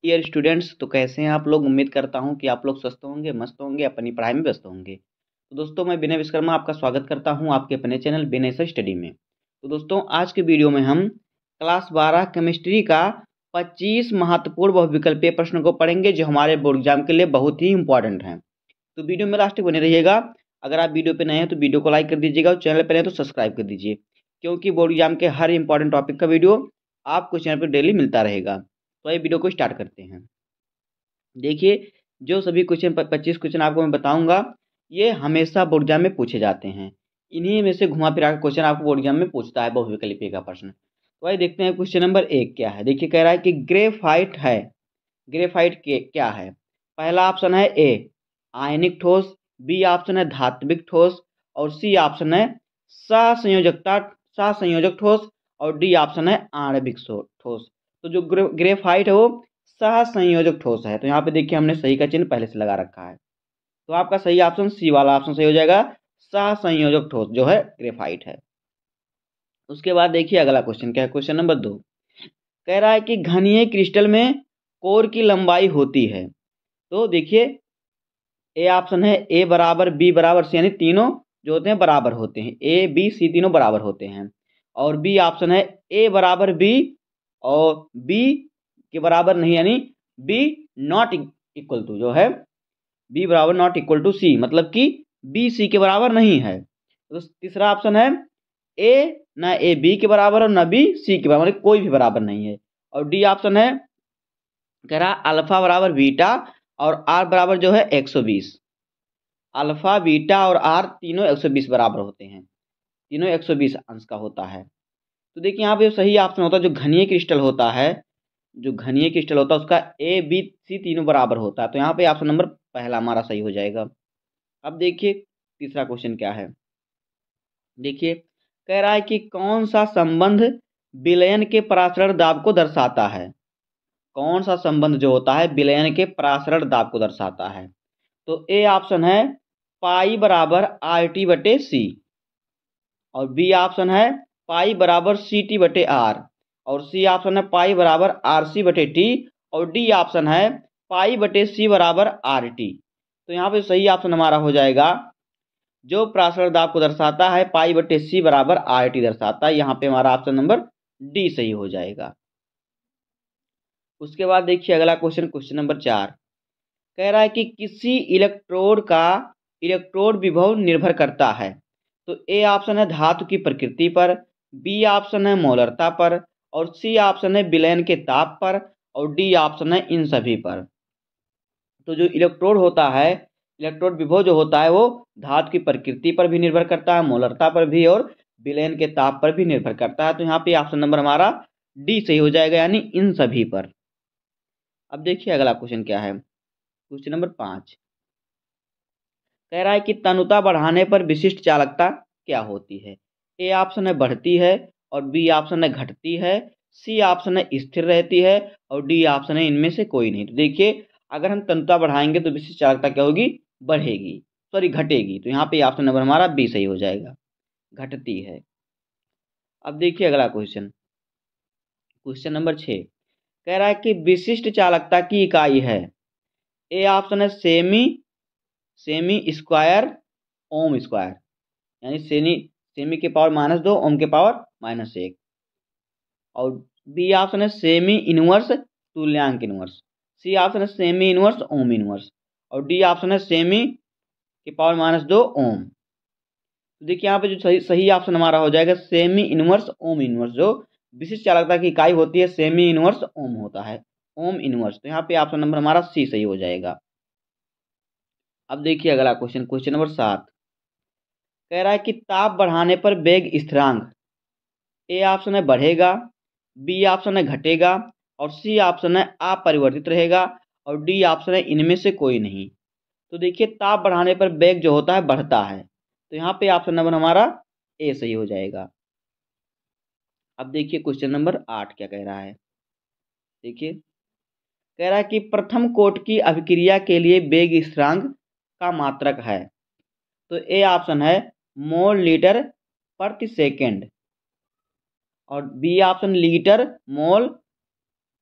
Dear students, तो कैसे हैं आप लोग। उम्मीद करता हूं कि आप लोग स्वस्थ होंगे, मस्त होंगे, अपनी पढ़ाई में व्यस्त होंगे। तो दोस्तों, मैं विनय विश्वकर्मा आपका स्वागत करता हूं आपके अपने चैनल विनय सर स्टडी में। तो दोस्तों, आज के वीडियो में हम क्लास 12 केमिस्ट्री का 25 महत्वपूर्ण बहुविकल्पीय प्रश्न को पढ़ेंगे जो हमारे बोर्ड एग्जाम के लिए बहुत ही इंपॉर्टेंट हैं। तो वीडियो में लास्ट तक बने रहिएगा। अगर आप वीडियो पे नए हैं तो वीडियो को लाइक कर दीजिएगा और चैनल पर नए हैं तो सब्सक्राइब कर दीजिए, क्योंकि बोर्ड एग्जाम के हर इंपॉर्टेंट टॉपिक का वीडियो आपको चैनल पर डेली मिलता रहेगा। तो ये वीडियो को स्टार्ट करते हैं। देखिए, जो सभी क्वेश्चन 25 क्वेश्चन आपको मैं बताऊंगा, ये हमेशा बोर्ड एग्जाम में पूछे जाते हैं। इन्हीं में से घुमा फिरा के क्वेश्चन आपको बोर्ड एग्जाम में पूछता है बहुविकल्पीय का प्रश्न। तो आइए देखते हैं क्वेश्चन नंबर 1 क्या है। देखिए, कह रहा है कि ग्रेफाइट है। ग्रेफाइट के क्या है। पहला ऑप्शन है ए आयनिक ठोस, बी ऑप्शन है धात्विक ठोस, और सी ऑप्शन है सहसंयोजक ठोस, और डी ऑप्शन है आणविक ठोस। तो जो ग्रेफाइट है वो सहसंयोजक ठोस है। तो यहाँ पे देखिए, हमने सही का चिन्ह पहले से लगा रखा है। तो आपका सही ऑप्शन सी वाला ऑप्शन सही हो जाएगा। सहसंयोजक ठोस जो है ग्रेफाइट है। उसके बाद देखिए अगला क्वेश्चन क्या है। क्वेश्चन नंबर 2 कह रहा है कि घनीय क्रिस्टल में कोर की लंबाई होती है। तो देखिए, ए ऑप्शन है ए बराबर बी बराबर सी, यानी तीनों जो होते हैं बराबर होते हैं। ए बी सी तीनों बराबर होते हैं। और बी ऑप्शन है ए बराबर बी और बी के बराबर नहीं, यानी बी नॉट इक्वल टू जो है बी बराबर नॉट इक्वल टू सी, मतलब कि बी सी के बराबर नहीं है। तो तीसरा ऑप्शन है ए ना ए बी के बराबर और ना बी सी के बराबर, कोई भी बराबर नहीं है। और डी ऑप्शन है, कह रहा अल्फा बराबर बीटा और आर बराबर जो है 120। अल्फा बीटा और आर तीनों 120 बराबर होते हैं, तीनों 120 अंश का होता है। तो देखिए, यहाँ पे सही ऑप्शन होता है जो घनीय क्रिस्टल होता है, जो घनीय क्रिस्टल होता है उसका ए बी सी तीनों बराबर होता है। तो यहाँ पे ऑप्शन नंबर पहला हमारा सही हो जाएगा। अब देखिए तीसरा क्वेश्चन क्या है। देखिए, कह रहा है कि कौन सा संबंध विलयन के परासरण दाब को दर्शाता है। कौन सा संबंध जो होता है विलयन के परासरण दाब को दर्शाता है। तो ए ऑप्शन है पाई बराबर आर टी बटे सी, और बी ऑप्शन है पाई बराबर सी टी बटे आर, और सी ऑप्शन है पाई बराबर आर सी बटे टी, और डी ऑप्शन है पाई बटे सी बराबर आर टी। तो यहाँ पे सही ऑप्शन हमारा हो जाएगा जो परासरण दाब को दर्शाता है पाई बटे सी बराबर आर टी दर्शाता है। यहाँ पे हमारा ऑप्शन नंबर डी सही हो जाएगा। उसके बाद देखिए अगला क्वेश्चन, क्वेश्चन नंबर 4 कह रहा है कि किसी इलेक्ट्रोड का इलेक्ट्रोड विभव निर्भर करता है। तो ए ऑप्शन है धातु की प्रकृति पर, बी ऑप्शन है मोलरता पर, और सी ऑप्शन है विलयन के ताप पर, और डी ऑप्शन है इन सभी पर। तो जो इलेक्ट्रोड होता है, इलेक्ट्रोड विभव जो होता है वो धातु की प्रकृति पर भी निर्भर करता है, मोलरता पर भी, और विलयन के ताप पर भी निर्भर करता है। तो यहाँ पे ऑप्शन नंबर हमारा डी सही हो जाएगा, यानी इन सभी पर। अब देखिए अगला क्वेश्चन क्या है। क्वेश्चन नंबर 5 कह रहा है कि तनुता बढ़ाने पर विशिष्ट चालकता क्या होती है। ए ऑप्शन है बढ़ती है, और बी ऑप्शन है घटती है, सी ऑप्शन है स्थिर रहती है, और डी ऑप्शन है इनमें से कोई नहीं। तो देखिए, अगर हम तनुता बढ़ाएंगे तो विशिष्ट चालकता क्या होगी, बढ़ेगी, सॉरी घटेगी। तो यहाँ पे ऑप्शन नंबर हमारा बी सही हो जाएगा, घटती है। अब देखिए अगला क्वेश्चन, क्वेश्चन नंबर 6 कह रहा है कि विशिष्ट चालकता की इकाई है। ए ऑप्शन है सेमी सेमी स्क्वायर ओम स्क्वायर, यानी सेमी के पावर -2 ओम के पावर -1, और बी ऑप्शन है सेमी इनवर्स तुल्यांक इनवर्स, सी ऑप्शन है सेमी इनवर्स ओम इनवर्स, और डी ऑप्शन है सेमी के पावर -2 ओम। तो देखिए यहाँ पे जो सही सही ऑप्शन हमारा हो जाएगा सेमी इनवर्स ओम इनवर्स। जो विशिष्ट चालकता की इकाई होती है सेमी इनवर्स ओम होता है, ओम इनवर्स। तो यहाँ पे ऑप्शन नंबर हमारा सी सही हो जाएगा। अब देखिए अगला क्वेश्चन, क्वेश्चन नंबर 7 कह रहा है कि ताप बढ़ाने पर वेग स्थिरांक। ए ऑप्शन है बढ़ेगा, बी ऑप्शन है घटेगा, और सी ऑप्शन है अपरिवर्तित रहेगा, और डी ऑप्शन है इनमें से कोई नहीं। तो देखिए, ताप बढ़ाने पर वेग जो होता है बढ़ता है। तो यहाँ पे ऑप्शन नंबर हमारा ए सही हो जाएगा। अब देखिए क्वेश्चन नंबर 8 क्या कह रहा है। देखिए, कह रहा है कि प्रथम कोट की अभिक्रिया के लिए वेग स्थिरांक का मात्रक है। तो ए ऑप्शन है मोल लीटर प्रति सेकेंड, और बी ऑप्शन लीटर मोल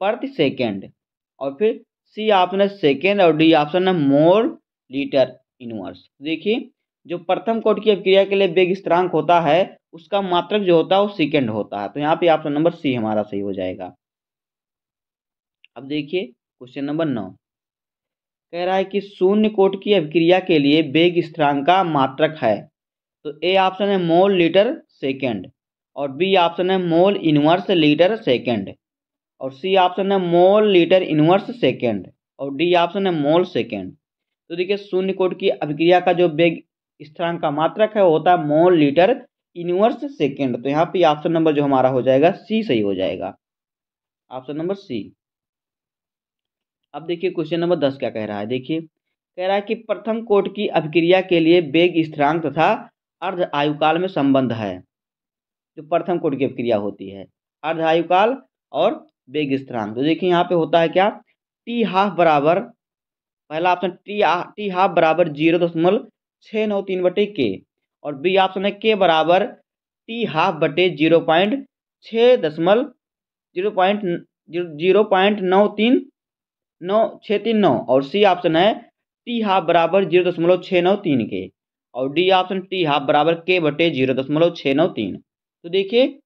प्रति सेकेंड, और फिर सी ऑप्शन है सेकेंड और डी ऑप्शन है मोल लीटर इनवर्स। देखिए जो प्रथम कोटि की अभिक्रिया के लिए वेग स्थिरांक होता है उसका मात्रक जो होता है वो सेकेंड होता है, तो यहाँ पे ऑप्शन नंबर सी हमारा सही हो जाएगा। अब देखिए क्वेश्चन नंबर 9 कह रहा है कि शून्य कोटि की अभिक्रिया के लिए वेग स्थिरांक का मात्रक है, तो ए ऑप्शन है मोल लीटर सेकेंड और बी ऑप्शन है मोल इनवर्स लीटर सेकेंड और सी ऑप्शन है मोल लीटर इनवर्स सेकेंड और डी ऑप्शन है मोल सेकेंड। तो देखिए शून्य कोटि की अभिक्रिया का जो वेग स्थिरांक का मात्रक है वो होता है मोल लीटर इनवर्स सेकेंड, तो यहाँ पे ऑप्शन नंबर जो हमारा हो जाएगा सी सही हो जाएगा, ऑप्शन नंबर सी। अब देखिए क्वेश्चन नंबर 10 क्या कह रहा है। देखिए कह रहा है कि प्रथम कोटि की अभिक्रिया के लिए वेग स्थिरांक तथा अर्ध आयुकाल में संबंध है। जो प्रथम कोटि की अभिक्रिया होती है अर्ध आयुकाल और वेग स्थिरांक, तो देखिए यहाँ पे होता है क्या, टी हाफ बराबर, पहला ऑप्शन टी हाफ बराबर 0.693 बटे के और बी ऑप्शन है के बराबर टी हाफ बटे 0.639 और सी ऑप्शन है टी हाफ बराबर 0.693 के और डी ऑप्शन टी हाफ बराबर के बटे 0.693। तो देखिए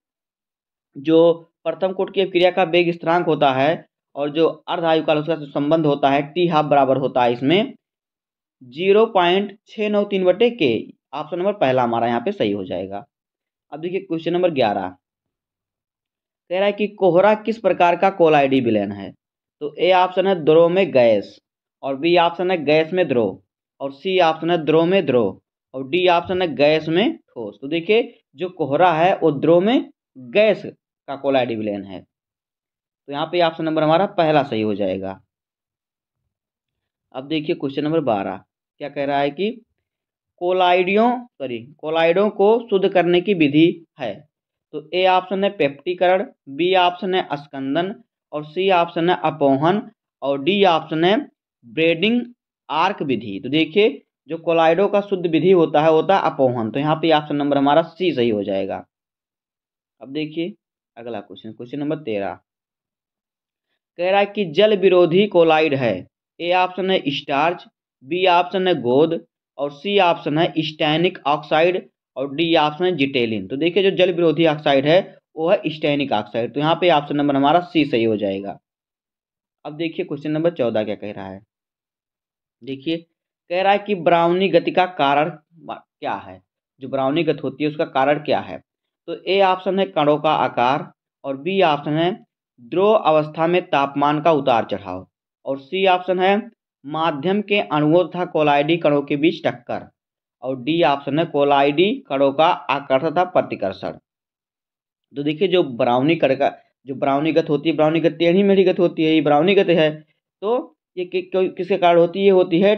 जो प्रथम कोटि की अभिक्रिया का वेग स्थिरांक होता है और जो अर्ध आयुकाल उसका संबंध होता है टी हाफ बराबर होता है इसमें 0.693 बटे के, ऑप्शन नंबर पहला हमारा यहाँ पे सही हो जाएगा। अब देखिए क्वेश्चन नंबर 11 कह रहा है कि कोहरा किस प्रकार का कोलाइडी विलयन है, तो ए ऑप्शन है द्रव में गैस और बी ऑप्शन है गैस में द्रव और सी ऑप्शन है द्रव में द्रव और डी ऑप्शन है गैस में ठोस। तो देखिए जो कोहरा है वो द्रव में गैस का कोलाइडी विलयन है, तो यहाँ पे ऑप्शन नंबर हमारा पहला सही हो जाएगा। अब देखिए क्वेश्चन नंबर 12 क्या कह रहा है कि कोलाइडों को शुद्ध करने की विधि है, तो ए ऑप्शन है पेप्टीकरण, बी ऑप्शन है अस्कंदन और सी ऑप्शन है अपोहन और डी ऑप्शन है ब्रेडिंग आर्क विधि। तो देखिए जो कोलाइडो का शुद्ध विधि होता है अपोहन, तो यहाँ पे ऑप्शन नंबर हमारा सी सही हो जाएगा। अब देखिए अगला क्वेश्चन, क्वेश्चन नंबर 13 कह रहा है कि जल विरोधी कोलाइड है, ए ऑप्शन है स्टार्च, बी ऑप्शन है गोंद और सी ऑप्शन है स्टैनिक ऑक्साइड और डी ऑप्शन है जिटेलिन। तो देखिए जो जल विरोधी ऑक्साइड है वो है स्टैनिक ऑक्साइड, तो यहाँ पे ऑप्शन नंबर हमारा सी सही हो जाएगा। अब देखिए क्वेश्चन नंबर 14 क्या कह रहा है। देखिए कह रहा है कि ब्राउनी गति का कारण क्या है, जो ब्राउनी गति होती है उसका कारण क्या है, तो ए ऑप्शन है कणों का आकार और बी ऑप्शन है द्रव अवस्था में तापमान का उतार चढ़ाव और सी ऑप्शन है माध्यम के अणुओं तथा कोलाइडी कणों के बीच टक्कर और डी ऑप्शन है कोलाइडी कणों का आकर्षण तथा प्रतिकर्षण। तो देखिए जो ब्राउनी कण का जो ब्राउनी गति होती है, ब्राउनी गति टेढ़ी मेढ़ी गति होती है, ये ब्राउनी गति है, तो ये किसके कारण होती है, ये होती है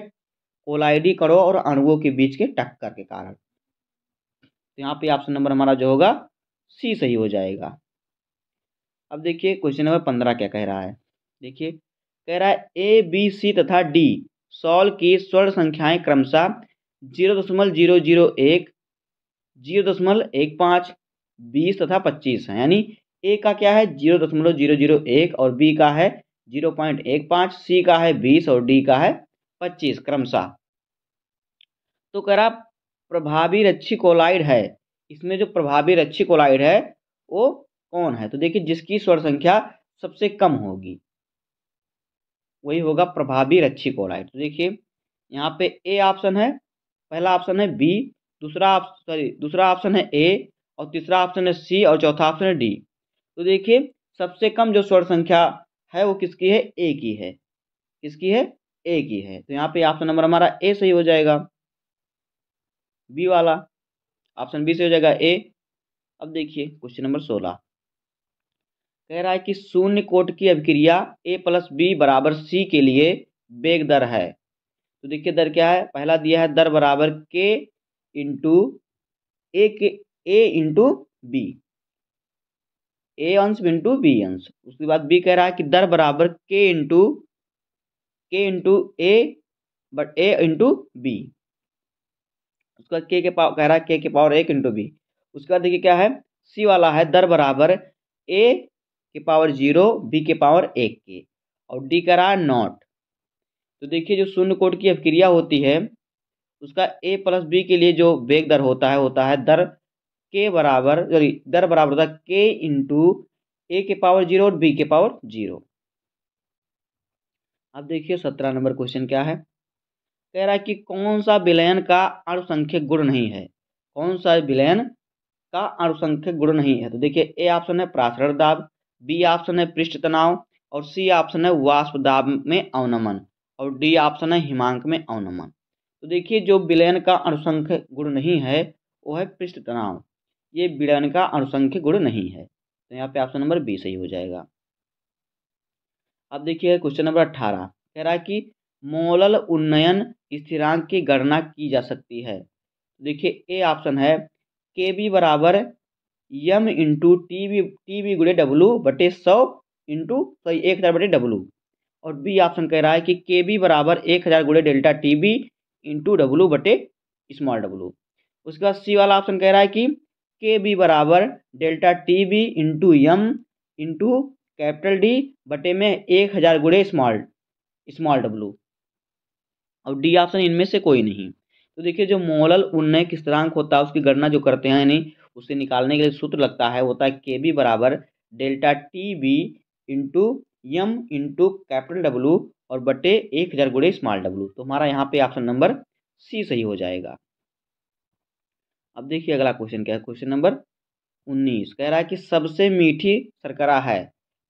कोलाइडी कणों और अणुओं के बीच के टक्कर के कारण। तो यहाँ पे ऑप्शन नंबर हमारा जो होगा सी सही हो जाएगा। अब देखिए क्वेश्चन नंबर 15 क्या कह रहा है। देखिए कह रहा है ए बी सी तथा डी सॉल्व की स्वर्ण संख्याएं क्रमशः 0.001, 0.15, 20 तथा 25 है, यानी ए का क्या है 0.001 और बी का है 0.15, सी का है 20 और डी का है 25 क्रमशः। तो कह रहा प्रभावी रच्छी कोलाइड है, इसमें जो प्रभावी रच्छी कोलाइड है वो कौन है, तो देखिए जिसकी स्वर्ण संख्या सबसे कम होगी वही होगा प्रभावी रच्छी कोलाइड। तो देखिए यहाँ पे ए ऑप्शन है, पहला ऑप्शन है बी, दूसरा ऑप्शन है ए और तीसरा ऑप्शन है सी और चौथा ऑप्शन है डी। तो देखिए सबसे कम जो स्वर्ण संख्या है वो किसकी है, ए की है, किसकी है, ए की है, तो यहाँ पे ऑप्शन नंबर हमारा ए सही हो जाएगा, बी वाला ऑप्शन बी से हो जाएगा ए। अब देखिए क्वेश्चन नंबर 16 कह रहा है कि शून्य कोटि की अभिक्रिया ए प्लस बी बराबर सी के लिए वेग दर है, तो देखिए दर क्या है, पहला दिया है दर बराबर के इंटू ए इंटू बी, ए अंश इंटू बी अंश, उसके बाद बी कह रहा है कि दर बराबर के इंटू ए बट ए इंटू बी, उसके बाद के पावर कह रहा है के पावर 1 इंटू बी। उसके बाद देखिए क्या है सी वाला है दर बराबर ए के पावर 0 बी के पावर 1 के और डी कह रहा है नॉट। तो देखिए जो शून्य कोट की अपक्रिया होती है उसका ए प्लस बी के लिए जो वेग दर होता है दर के बराबर दर बराबर होता है के इंटू ए के पावर 0 और बी के पावर 0। अब देखिए 17 नंबर क्वेश्चन क्या है, कह रहा है कि कौन सा विलयन का अणुसंख्यक गुण नहीं है, कौन सा विलयन का अणुसंख्यक गुण नहीं है। तो देखिए ए ऑप्शन है प्रासरण दाब, बी ऑप्शन है पृष्ठ तनाव और सी ऑप्शन है वाष्प दाब में अवनमन और डी ऑप्शन है हिमांक में अवनमन। तो देखिए जो विलयन का अणुसंख्यक गुण नहीं है वो है पृष्ठ तनाव, ये विलयन का अणुसंख्यक गुण नहीं है। तो यहाँ पे ऑप्शन नंबर बी सही हो जाएगा। अब देखिए क्वेश्चन नंबर 18 कह रहा है कि मोलल उन्नयन स्थिरांक की गणना की जा सकती है। देखिए ए ऑप्शन है के बी बराबर यम इंटू टी बी गुणे डब्लू बटे 100 इंटू 1000 बटे डब्लू और बी ऑप्शन कह रहा है कि के बी बराबर 1000 गुणे delta T B into W बटे स्मॉल डब्लू। उसके बाद सी वाला ऑप्शन कह रहा है कि के बी बराबर delta T B into M into capital D बटे में 1000 गुणे स्मॉल डब्लू और डी ऑप्शन इनमें से कोई नहीं। तो देखिए जो मोलल उन्नयक स्थिरांक होता है उसकी गणना जो करते हैं यानी उसे निकालने के लिए सूत्र लगता है होता है के बी बराबर delta T B into M into capital W और बटे 1000 गुणे स्मॉल डब्लू। तो हमारा यहाँ पे ऑप्शन नंबर सी सही हो जाएगा। अब देखिए अगला क्वेश्चन क्या है, क्वेश्चन नंबर 19 कह रहा है कि सबसे मीठी शर्करा है।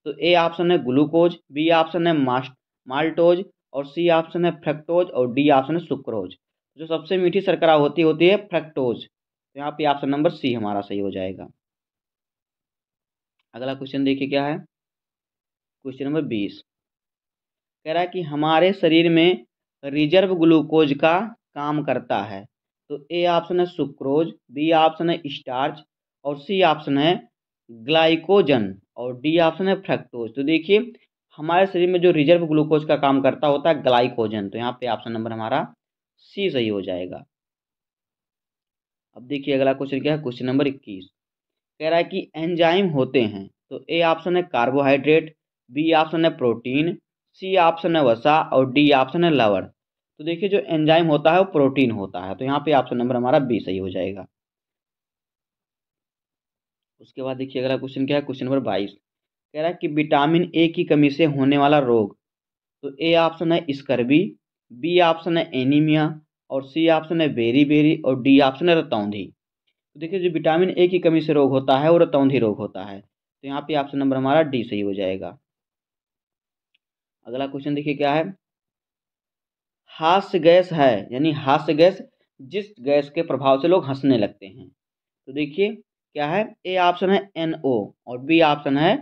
तो ए ऑप्शन है ग्लूकोज, बी ऑप्शन है माल्टोज और सी ऑप्शन है फ्रक्टोज और डी ऑप्शन है सुक्रोज। जो सबसे मीठी शर्करा होती है फ्रक्टोज। तो यहाँ पे ऑप्शन नंबर सी हमारा सही हो जाएगा। अगला क्वेश्चन देखिए क्या है, क्वेश्चन नंबर 20 कह रहा है कि हमारे शरीर में रिजर्व ग्लूकोज का काम करता है। तो ए ऑप्शन है सुक्रोज, बी ऑप्शन है स्टार्च और सी ऑप्शन है ग्लाइकोजन और डी ऑप्शन है फ्रक्टोज। तो देखिए हमारे शरीर में जो रिजर्व ग्लूकोज का काम करता होता है ग्लाइकोजन। तो यहाँ पे ऑप्शन नंबर हमारा सी सही हो जाएगा। अब देखिए अगला क्वेश्चन क्या है, क्वेश्चन नंबर 21 कह रहा है कि एंजाइम होते हैं। तो ए ऑप्शन है कार्बोहाइड्रेट, बी ऑप्शन है प्रोटीन, सी ऑप्शन है वसा और डी ऑप्शन है लवण। तो देखिए जो एंजाइम होता है वो प्रोटीन होता है। तो यहाँ पे ऑप्शन नंबर हमारा बी सही हो जाएगा। उसके बाद देखिए अगला क्वेश्चन क्या है, क्वेश्चन नंबर 22 कह रहा है कि विटामिन ए की कमी से होने वाला रोग। तो ए ऑप्शन है स्कर्वी, बी ऑप्शन है एनीमिया और सी ऑप्शन है बेरी और डी ऑप्शन है रतौंधी। तो देखिए जो विटामिन ए की कमी से रोग होता है वो रतौंधी रोग होता है। तो यहाँ पे ऑप्शन नंबर हमारा डी सही हो जाएगा। अगला क्वेश्चन देखिए क्या है, हास्य गैस है यानी हास्य गैस जिस गैस के प्रभाव से लोग हंसने लगते हैं। तो देखिए क्या है, ए ऑप्शन है NO और बी ऑप्शन है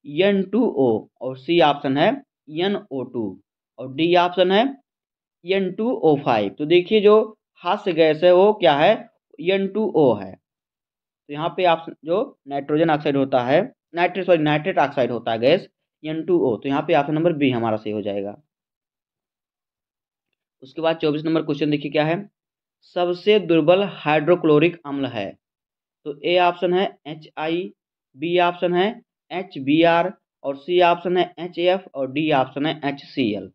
N2O और सी ऑप्शन है NO2 और डी ऑप्शन है N2O5। तो देखिए जो हास्य गैस है वो क्या है, N2O है। तो यहाँ पे ऑप्शन जो नाइट्रोजन ऑक्साइड होता है नाइट्रेट ऑक्साइड होता है गैस N2O। तो यहाँ पे ऑप्शन नंबर बी हमारा सही हो जाएगा। उसके बाद 24 नंबर क्वेश्चन देखिए क्या है, सबसे दुर्बल हाइड्रोक्लोरिक अम्ल है। तो ए ऑप्शन है HI, बी ऑप्शन है HBr और सी ऑप्शन है HF और डी ऑप्शन है HCl।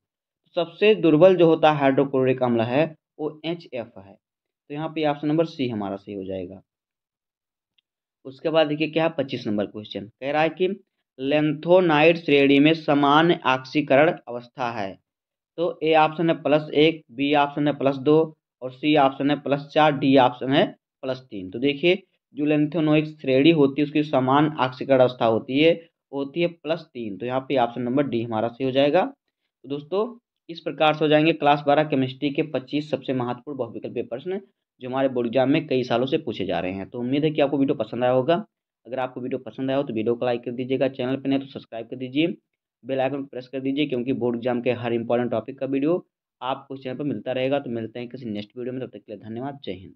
सबसे दुर्बल जो होता है हाइड्रोक्लोरिक अम्ल है वो HF है। तो यहाँ पे ऑप्शन नंबर सी हमारा सही हो जाएगा। उसके बाद देखिए क्या है 25 नंबर क्वेश्चन कह रहा है कि लेंथोनाइड श्रेणी में सामान्य ऑक्सीकरण अवस्था है। तो ए ऑप्शन है +1, बी ऑप्शन है +2 और सी ऑप्शन है +4, डी ऑप्शन है +3। तो देखिए जो लेंथोनोइक श्रेणी होती है उसकी समान ऑक्सीकरण अवस्था होती है +3। तो यहाँ पे ऑप्शन नंबर डी हमारा सही हो जाएगा। तो दोस्तों इस प्रकार से हो जाएंगे क्लास 12 केमिस्ट्री के 25 सबसे महत्वपूर्ण बहुविकल्पीय प्रश्न जो हमारे बोर्ड एग्जाम में कई सालों से पूछे जा रहे हैं। तो उम्मीद है कि आपको वीडियो पसंद आया होगा। अगर आपको वीडियो पसंद आया हो तो वीडियो को लाइक कर दीजिएगा, चैनल पर नहीं तो सब्सक्राइब कर दीजिए, बेल आइकन प्रेस कर दीजिए क्योंकि बोर्ड एग्जाम के हर इंपॉर्टेंट टॉपिक का वीडियो आपको इस चैनल पर मिलता रहेगा। तो मिलते हैं किसी नेक्स्ट वीडियो में, तब तक के लिए धन्यवाद, जय हिंद।